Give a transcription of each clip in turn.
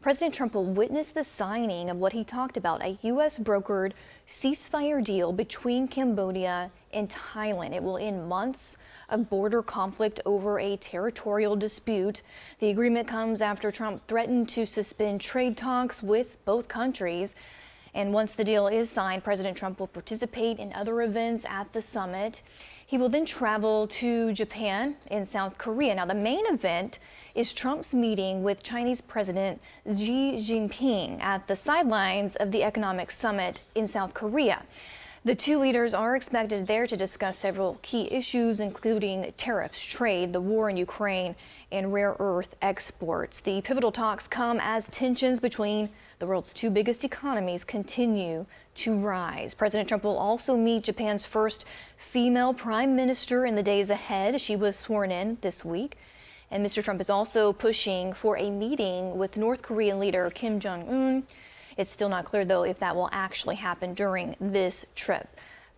President Trump will witness the signing of what he talked about, a U.S.-brokered ceasefire deal between Cambodia and Thailand. It will end months of border conflict over a territorial dispute. The agreement comes after Trump threatened to suspend trade talks with both countries. And once the deal is signed, President Trump will participate in other events at the summit. He will then travel to Japan and South Korea. Now, the main event is Trump's meeting with Chinese President Xi Jinping at the sidelines of the economic summit in South Korea. The two leaders are expected there to discuss several key issues, including tariffs, trade, the war in Ukraine, and rare earth exports. The pivotal talks come as tensions between the world's two biggest economies continue to rise. President Trump will also meet Japan's first female prime minister in the days ahead. She was sworn in this week. And Mr. Trump is also pushing for a meeting with North Korean leader Kim Jong-un. It's still not clear, though, if that will actually happen during this trip.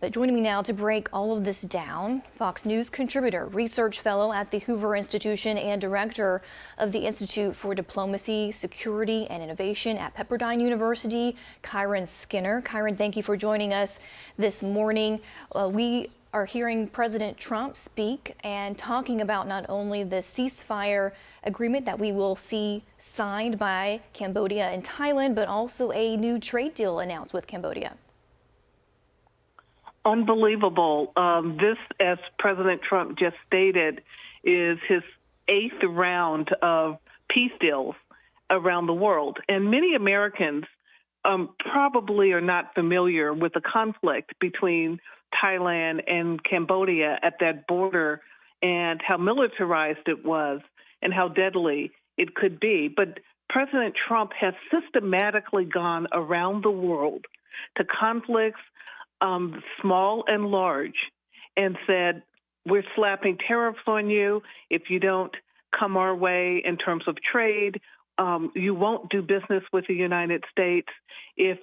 But joining me now to break all of this down, Fox News contributor, research fellow at the Hoover Institution, and director of the Institute for Diplomacy, Security, and Innovation at Pepperdine University, Kyron Skinner. Kyron, thank you for joining us this morning. We are hearing President Trump speak and talking about not only the ceasefire agreement that we will see signed by Cambodia and Thailand, but also a new trade deal announced with Cambodia. Unbelievable. This, as President Trump just stated, is his 8th round of peace deals around the world. And many Americans probably are not familiar with the conflict between Thailand and Cambodia at that border and how militarized it was and how deadly it could be. But President Trump has systematically gone around the world to conflicts, small and large, and said, we're slapping tariffs on you. If you don't come our way in terms of trade, you won't do business with the United States if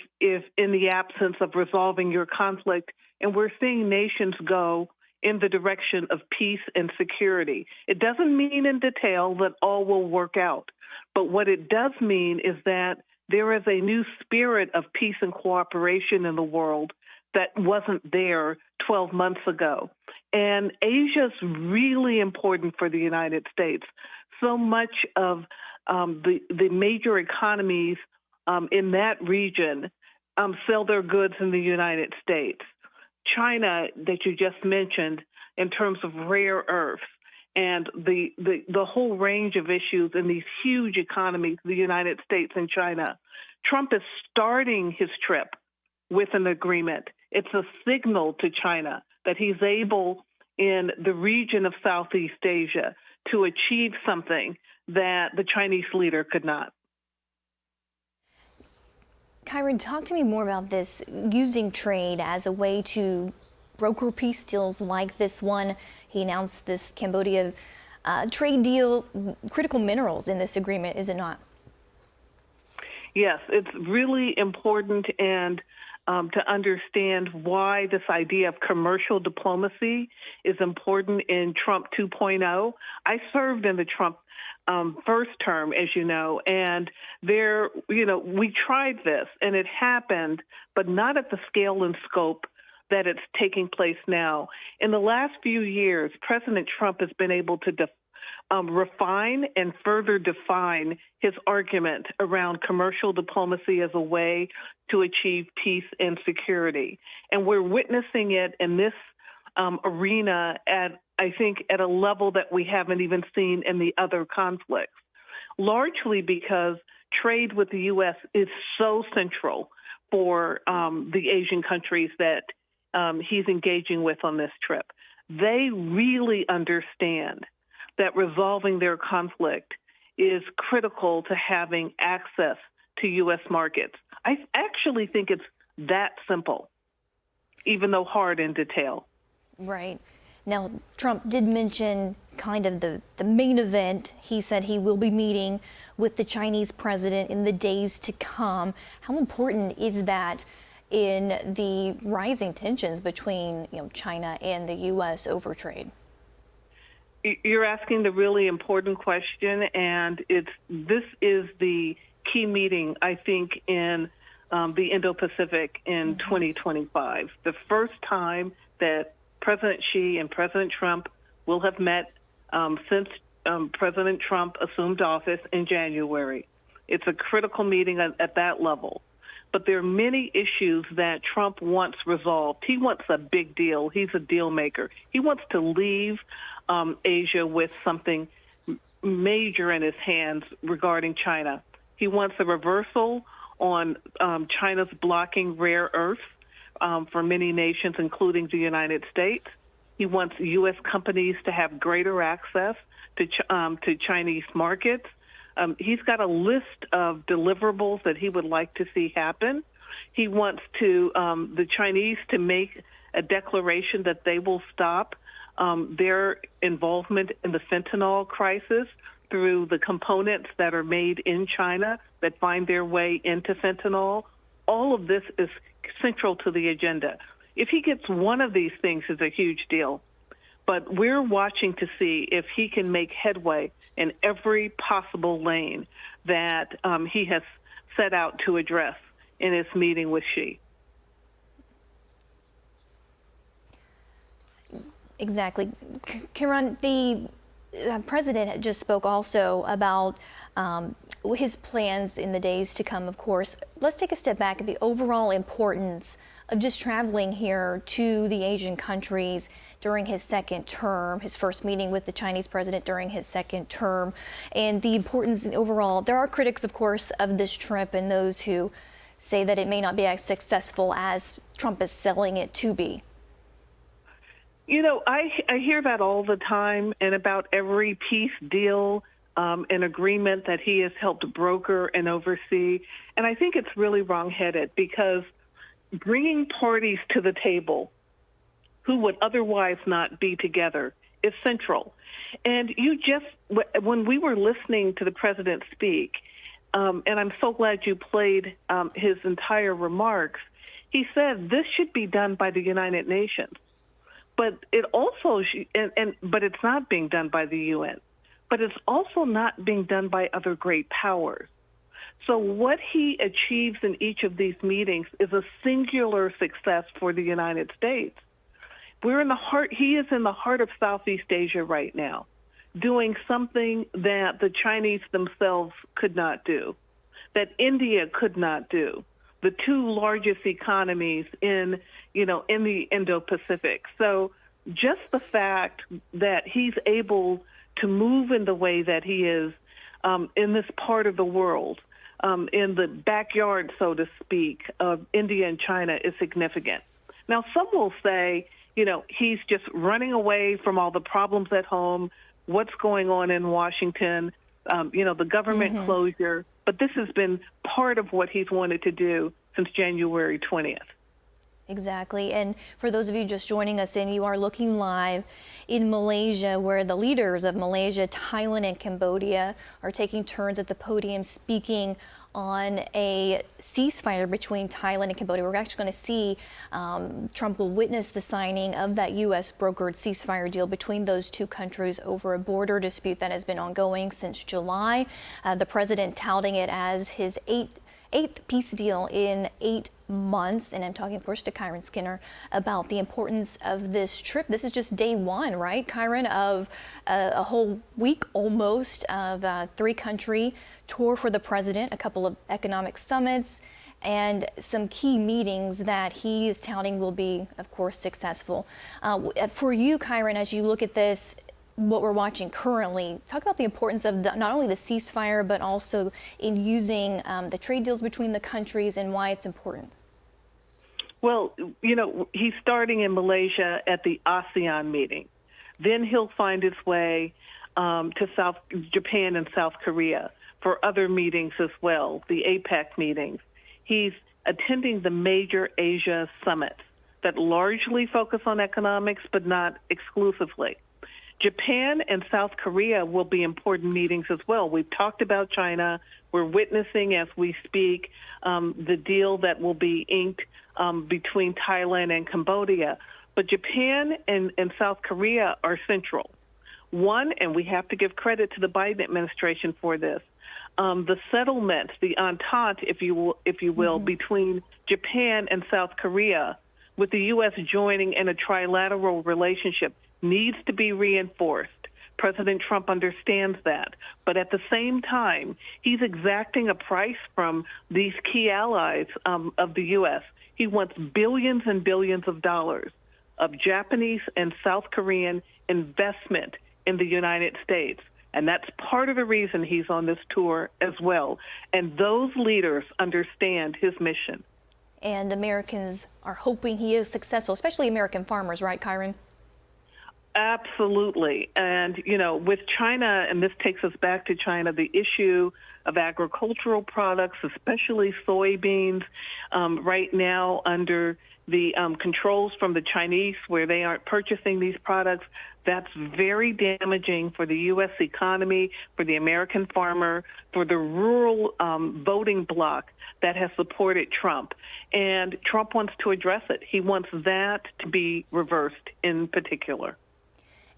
in the absence of resolving your conflict. And we're seeing nations go in the direction of peace and security. It doesn't mean in detail that all will work out, but what it does mean is that there is a new spirit of peace and cooperation in the world that wasn't there 12 months ago. And Asia's really important for the United States. So much of the major economies in that region sell their goods in the United States. China, that you just mentioned, in terms of rare earths and the whole range of issues in these huge economies, the United States and China. Trump is starting his trip with an agreement. It's a signal to China that he's able in the region of Southeast Asia to achieve something that the Chinese leader could not. Kyron, talk to me more about this, using trade as a way to broker peace deals like this one. He announced this Cambodia trade deal, critical minerals in this agreement, is it not? Yes, it's really important and to understand why this idea of commercial diplomacy is important in Trump 2.0. I served in the Trump first term, as you know, and we tried this and it happened, but not at the scale and scope that it's taking place now. In the last few years, President Trump has been able to refine and further define his argument around commercial diplomacy as a way to achieve peace and security. And we're witnessing it in this arena I think, at a level that we haven't even seen in the other conflicts, largely because trade with the U.S. is so central for the Asian countries that he's engaging with on this trip. They really understand that resolving their conflict is critical to having access to U.S. markets. I actually think it's that simple, even though hard in detail. Right. Now, Trump did mention kind of the main event. He said he will be meeting with the Chinese president in the days to come. How important is that in the rising tensions between China and the U.S. over trade? You're asking the really important question, and this is the key meeting, I think, in the Indo-Pacific in 2025. The first time that President Xi and President Trump will have met since President Trump assumed office in January. It's a critical meeting at that level. But there are many issues that Trump wants resolved. He wants a big deal. He's a deal maker. He wants to leave Asia with something major in his hands regarding China. He wants a reversal on China's blocking rare earths for many nations, including the United States. He wants U.S. companies to have greater access to Chinese markets. He's got a list of deliverables that he would like to see happen. He wants the Chinese to make a declaration that they will stop their involvement in the fentanyl crisis through the components that are made in China that find their way into fentanyl. All of this is central to the agenda. If he gets one of these things, it's a huge deal. But we're watching to see if he can make headway in every possible lane that he has set out to address in his meeting with Xi. Exactly. Kiran, the president just spoke also about his plans in the days to come, of course. Let's take a step back at the overall importance of just traveling here to the Asian countries during his second term, his first meeting with the Chinese president during his second term, and the importance overall. There are critics, of course, of this trip and those who say that it may not be as successful as Trump is selling it to be. You know, I hear that all the time, and about every peace deal and agreement that he has helped broker and oversee. And I think it's really wrongheaded, because bringing parties to the table who would otherwise not be together is central. And when we were listening to the president speak, and I'm so glad you played his entire remarks, he said this should be done by the United Nations. But it also, but it's not being done by the UN. But it's also not being done by other great powers. So what he achieves in each of these meetings is a singular success for the United States. He is in the heart of Southeast Asia right now, doing something that the Chinese themselves could not do, that India could not do, the two largest economies in the Indo-Pacific. So just the fact that he's able to move in the way that he is in this part of the world, in the backyard, so to speak, of India and China is significant. Now, some will say, he's just running away from all the problems at home, what's going on in Washington, the government closure. But this has been part of what he's wanted to do since January 20th. Exactly. And for those of you just joining us in, you are looking live in Malaysia, where the leaders of Malaysia, Thailand, and Cambodia are taking turns at the podium speaking on a ceasefire between Thailand and Cambodia. We're actually going to see Trump will witness the signing of that U.S. brokered ceasefire deal between those two countries over a border dispute that has been ongoing since July. The president touting it as his eighth peace deal in 8 months. And I'm talking, of course, to Kyron Skinner about the importance of this trip. This is just day one, right, Kyron, of a whole week almost of a 3-country tour for the president, a couple of economic summits, and some key meetings that he is touting will be, of course, successful. For you, Kyron, as you look at this, what we're watching currently, talk about the importance of not only the ceasefire, but also in using the trade deals between the countries and why it's important. Well, he's starting in Malaysia at the ASEAN meeting. Then he'll find his way to Japan and South Korea for other meetings as well, the APEC meetings. He's attending the major Asia summits that largely focus on economics, but not exclusively. Japan and South Korea will be important meetings as well. We've talked about China. We're witnessing as we speak the deal that will be inked between Thailand and Cambodia. But Japan and South Korea are central. One, and we have to give credit to the Biden administration for this, the settlement, the entente, if you will, between Japan and South Korea, with the U.S. joining in a trilateral relationship, needs to be reinforced. President Trump understands that. But at the same time, he's exacting a price from these key allies of the U.S. He wants billions and billions of dollars of Japanese and South Korean investment in the United States. And that's part of the reason he's on this tour as well. And those leaders understand his mission. And Americans are hoping he is successful, especially American farmers, right, Kyron? Absolutely. And, you know, with China, and this takes us back to China, the issue of agricultural products, especially soybeans, right now under the controls from the Chinese where they aren't purchasing these products, that's very damaging for the U.S. economy, for the American farmer, for the rural voting bloc that has supported Trump. And Trump wants to address it. He wants that to be reversed in particular.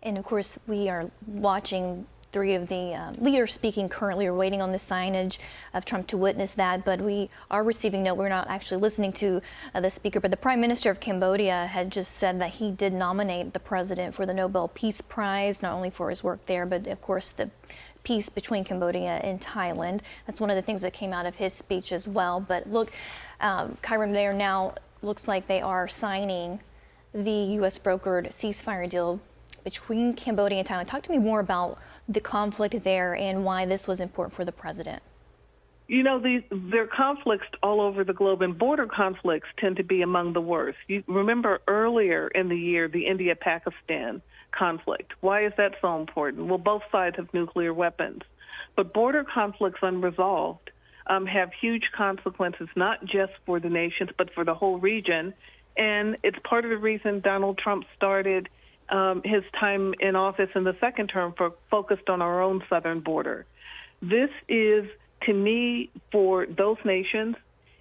And of course, we are watching three of the leaders speaking currently. We're waiting on the signage of Trump to witness that, but we are receiving note. We're not actually listening to the speaker, but the Prime Minister of Cambodia had just said that he did nominate the president for the Nobel Peace Prize, not only for his work there, but of course the peace between Cambodia and Thailand. That's one of the things that came out of his speech as well. But look, Kyron, they are now, looks like they are signing the U.S. brokered ceasefire deal between Cambodia and Thailand. Talk to me more about the conflict there and why this was important for the president. You know, there are conflicts all over the globe, and border conflicts tend to be among the worst. You remember earlier in the year, the India-Pakistan conflict. Why is that so important? Well, both sides have nuclear weapons. But border conflicts unresolved have huge consequences, not just for the nations, but for the whole region. And it's part of the reason Donald Trump started his time in office in the second term focused on our own southern border. This is, to me, for those nations,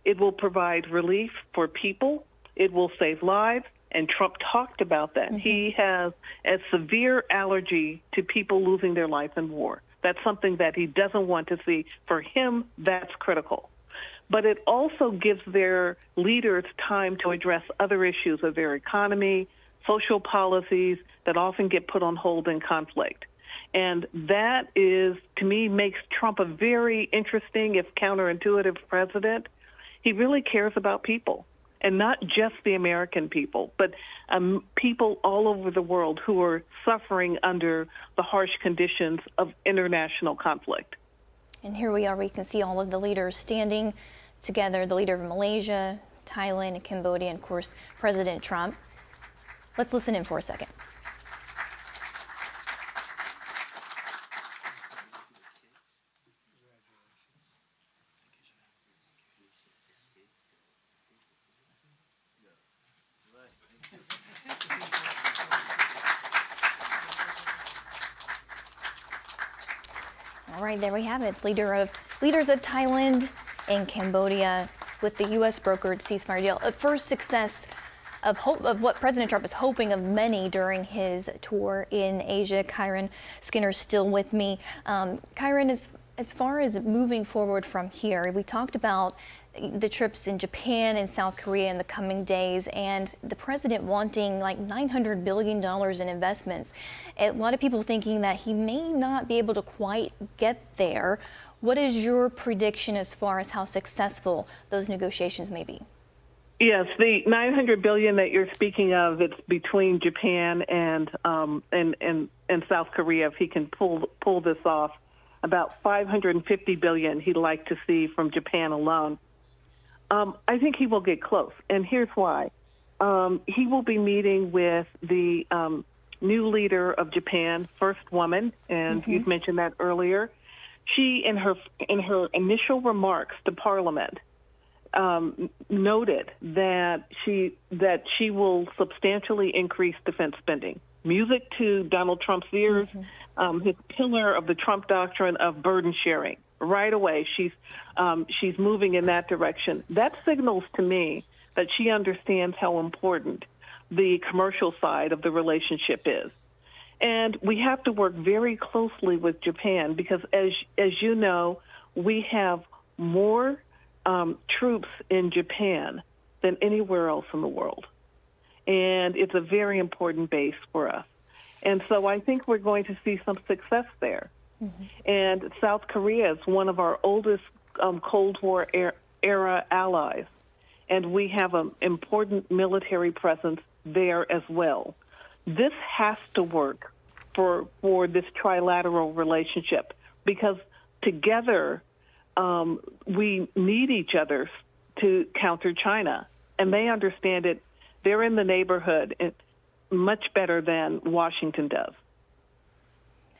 it will provide relief for people. It will save lives. And Trump talked about that. He has a severe allergy to people losing their life in war. That's something that he doesn't want to see. For him, that's critical. But it also gives their leaders time to address other issues of their economy, social policies that often get put on hold in conflict. And that is, to me, makes Trump a very interesting, if counterintuitive president. He really cares about people, and not just the American people, but people all over the world who are suffering under the harsh conditions of international conflict. And here we are, we can see all of the leaders standing together, the leader of Malaysia, Thailand, and Cambodia, and of course, President Trump. Let's listen in for a second. All right, there we have it. Leaders of Thailand and Cambodia with the U.S. brokered ceasefire deal. A first success of what President Trump is hoping of many during his tour in Asia. Kyron Skinner's still with me. Kyron, as far as moving forward from here, we talked about the trips in Japan and South Korea in the coming days, and the president wanting like $900 billion in investments. A lot of people thinking that he may not be able to quite get there. What is your prediction as far as how successful those negotiations may be? Yes, the $900 billion that you're speaking of, it's between Japan and South Korea. If he can pull this off, about $550 billion he'd like to see from Japan alone. I think he will get close, and here's why. He will be meeting with the new leader of Japan, first woman, and you've mentioned that earlier. She, in her initial remarks to Parliament, noted that she will substantially increase defense spending. Music to Donald Trump's ears, his pillar of the Trump doctrine of burden sharing. Right away, she's moving in that direction. That signals to me that she understands how important the commercial side of the relationship is. And we have to work very closely with Japan because, as you know, we have more troops in Japan than anywhere else in the world. And it's a very important base for us. And so I think we're going to see some success there. Mm-hmm. And South Korea is one of our oldest Cold War era allies. And we have an important military presence there as well. This has to work for this trilateral relationship, because together we need each other to counter China. And they understand it. They're in the neighborhood much better than Washington does.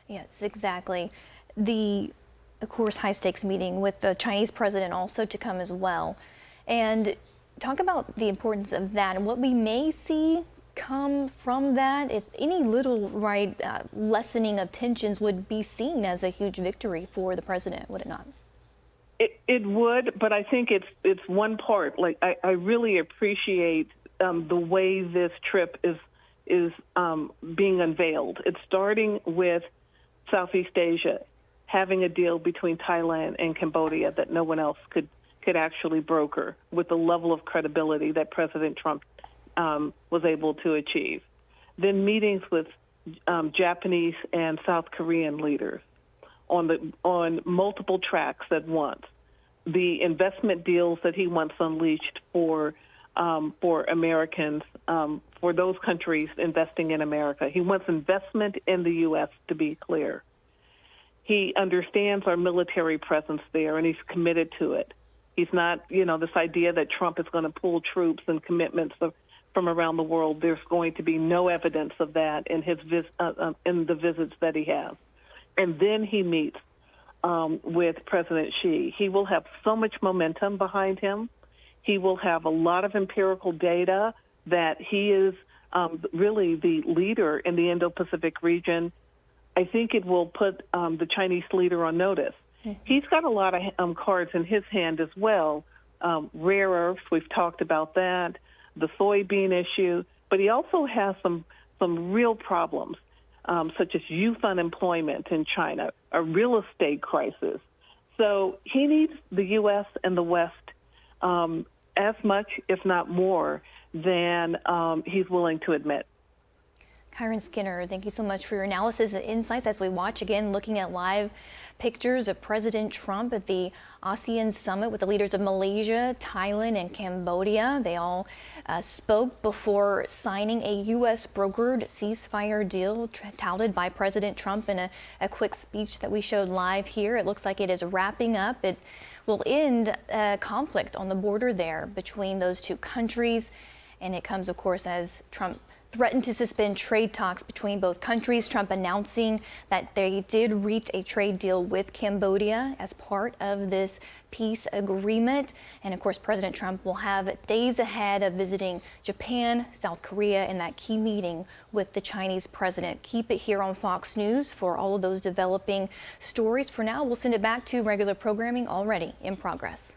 Yes, exactly. Of course, high-stakes meeting with the Chinese president also to come as well. And talk about the importance of that and what we may see come from that. If any little lessening of tensions would be seen as a huge victory for the president, would it not? It would, but I think it's one part. Like I really appreciate the way this trip is being unveiled. It's starting with Southeast Asia having a deal between Thailand and Cambodia that no one else could actually broker with the level of credibility that President Trump was able to achieve. Then meetings with Japanese and South Korean leaders on multiple tracks at once. The investment deals that he wants unleashed for Americans, for those countries investing in America. He wants investment in the U.S., to be clear. He understands our military presence there, and he's committed to it. He's not, this idea that Trump is going to pull troops and commitments from around the world. There's going to be no evidence of that in in the visits that he has. And then he meets with President Xi. He will have so much momentum behind him. He will have a lot of empirical data that he is really the leader in the Indo-Pacific region. I think it will put the Chinese leader on notice. Mm-hmm. He's got a lot of cards in his hand as well. Rare earths, we've talked about that, the soybean issue, but he also has some real problems, such as youth unemployment in China, a real estate crisis. So he needs the U.S. and the West as much, if not more, than he's willing to admit. Kyron Skinner, thank you so much for your analysis and insights as we watch again, looking at live pictures of President Trump at the ASEAN summit with the leaders of Malaysia, Thailand, and Cambodia. They all spoke before signing a U.S. brokered ceasefire deal touted by President Trump in a quick speech that we showed live here. It looks like it is wrapping up. It will end conflict on the border there between those two countries. And it comes, of course, as Trump threatened to suspend trade talks between both countries. Trump announcing that they did reach a trade deal with Cambodia as part of this peace agreement. And of course, President Trump will have days ahead of visiting Japan, South Korea, and that key meeting with the Chinese president. Keep it here on Fox News for all of those developing stories. For now, we'll send it back to regular programming already in progress.